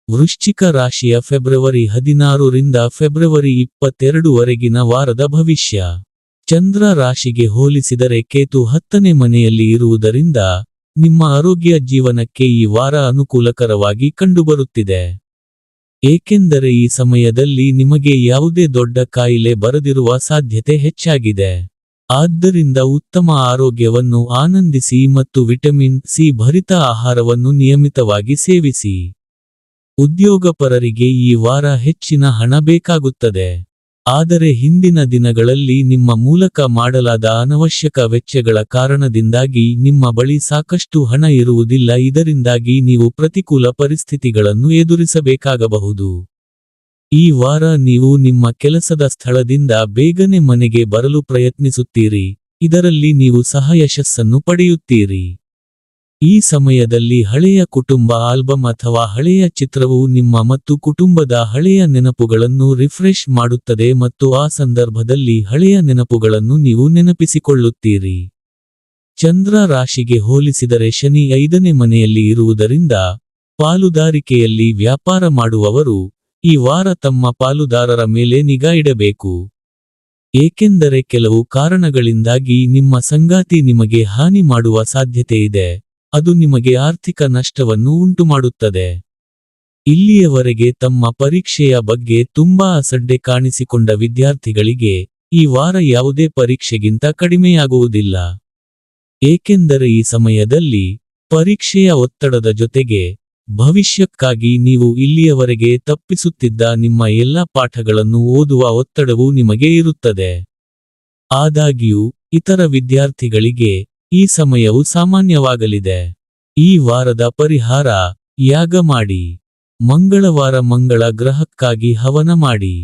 ವೃಶ್ಚಿಕ ರಾಶಿಯ ಫೆಬ್ರವರಿ 16 ರಿಂದ ಫೆಬ್ರವರಿ 22 ವರೆಗಿನ ವಾರದ ಭವಿಷ್ಯ. ಚಂದ್ರ ರಾಶಿಗೆ ಹೋಲಿಸಿದರೆ ಕೇತು 10ನೇ ಮನೆಯಲ್ಲಿ ಇರುವುದರಿಂದ ನಿಮ್ಮ ಆರೋಗ್ಯ ಜೀವನಕ್ಕೆ ಈ ವಾರ ಅನುಕೂಲಕರವಾಗಿ ಕಂಡುಬರುತ್ತಿದೆ. ಏಕೆಂದರೆ ಈ ಸಮಯದಲ್ಲಿ ನಿಮಗೆ ಯಾವುದೇ ದೊಡ್ಡ ಕಾಯಿಲೆ ಬರದಿರುವ ಸಾಧ್ಯತೆ ಹೆಚ್ಚಾಗಿದೆ. ಆದ್ದರಿಂದ ಉತ್ತಮ ಆರೋಗ್ಯವನ್ನು ಆನಂದಿಸಿ ಮತ್ತು ವಿಟಮಿನ್ ಸಿ ಭರಿತ ಆಹಾರವನ್ನು ನಿಯಮಿತವಾಗಿ ಸೇವಿಸಿ. ಉದ್ಯೋಗಪರರಿಗೆ ಈ ವಾರ ಹೆಚ್ಚಿನ ಹಣ ಬೇಕಾಗುತ್ತದೆ. ಆದರೆ ಹಿಂದಿನ ದಿನಗಳಲ್ಲಿ ನಿಮ್ಮ ಮೂಲಕ ಮಾಡಲಾದ ಅನವಶ್ಯಕ ವೆಚ್ಚಗಳ ಕಾರಣದಿಂದಾಗಿ ನಿಮ್ಮ ಬಳಿ ಸಾಕಷ್ಟು ಹಣ ಇರುವುದಿಲ್ಲ. ಇದರಿಂದಾಗಿ ನೀವು ಪ್ರತಿಕೂಲ ಪರಿಸ್ಥಿತಿಗಳನ್ನು ಎದುರಿಸಬೇಕಾಗಬಹುದು. ಈ ವಾರ ನೀವು ನಿಮ್ಮ ಕೆಲಸದ ಸ್ಥಳದಿಂದ ಬೇಗನೆ ಮನೆಗೆ ಬರಲು ಪ್ರಯತ್ನಿಸುತ್ತೀರಿ, ಇದರಲ್ಲಿ ನೀವು ಸಹ ಯಶಸ್ಸನ್ನು ಪಡೆಯುತ್ತೀರಿ. ಈ ಸಮಯದಲ್ಲಿ ಹಳೆಯ ಕುಟುಂಬ ಆಲ್ಬಮ್ ಅಥವಾ ಹಳೆಯ ಚಿತ್ರವು ನಿಮ್ಮ ಮತ್ತು ಕುಟುಂಬದ ಹಳೆಯ ನೆನಪುಗಳನ್ನು ರಿಫ್ರೆಶ್ ಮಾಡುತ್ತದೆ ಮತ್ತು ಆ ಸಂದರ್ಭದಲ್ಲಿ ಹಳೆಯ ನೆನಪುಗಳನ್ನು ನೀವು ನೆನಪಿಸಿಕೊಳ್ಳುತ್ತೀರಿ. ಚಂದ್ರ ರಾಶಿಗೆ ಹೋಲಿಸಿದರೆ ಶನಿ 5ನೇ ಮನೆಯಲ್ಲಿ ಇರುವುದರಿಂದ ಪಾಲುದಾರಿಕೆಯಲ್ಲಿ ವ್ಯಾಪಾರ ಮಾಡುವವರು ಈ ವಾರ ತಮ್ಮ ಪಾಲುದಾರರ ಮೇಲೆ ನಿಗಾ ಇಡಬೇಕು. ಏಕೆಂದರೆ ಕೆಲವು ಕಾರಣಗಳಿಂದಾಗಿ ನಿಮ್ಮ ಸಂಗಾತಿ ನಿಮಗೆ ಹಾನಿ ಮಾಡುವ ಸಾಧ್ಯತೆ ಇದೆ, ಅದು ನಿಮಗೆ ಆರ್ಥಿಕ ನಷ್ಟವನ್ನು ಉಂಟುಮಾಡುತ್ತದೆ. ಇಲ್ಲಿಯವರೆಗೆ ತಮ್ಮ ಪರೀಕ್ಷೆಯ ಬಗ್ಗೆ ತುಂಬಾ ಅಸಡ್ಡೆ ಕಾಣಿಸಿಕೊಂಡ ವಿದ್ಯಾರ್ಥಿಗಳಿಗೆ ಈ ವಾರ ಯಾವುದೇ ಪರೀಕ್ಷೆಗಿಂತ ಕಡಿಮೆಯಾಗುವುದಿಲ್ಲ. ಏಕೆಂದರೆ ಈ ಸಮಯದಲ್ಲಿ ಪರೀಕ್ಷೆಯ ಒತ್ತಡದ ಜೊತೆಗೆ ಭವಿಷ್ಯಕ್ಕಾಗಿ ನೀವು ಇಲ್ಲಿಯವರೆಗೆ ತಪ್ಪಿಸುತ್ತಿದ್ದ ನಿಮ್ಮ ಎಲ್ಲ ಪಾಠಗಳನ್ನು ಓದುವ ಒತ್ತಡವೂ ನಿಮಗೆ ಇರುತ್ತದೆ. ಆದಾಗ್ಯೂ ಇತರ ವಿದ್ಯಾರ್ಥಿಗಳಿಗೆ ಈ ಸಮಯವು ಸಾಮಾನ್ಯವಾಗಲಿದೆ. ಈ ವಾರದ ಪರಿಹಾರ: ಯಾಗ ಮಾಡಿ. ಮಂಗಳವಾರ ಮಂಗಳ ಗ್ರಹಕ್ಕಾಗಿ ಹವನ ಮಾಡಿ.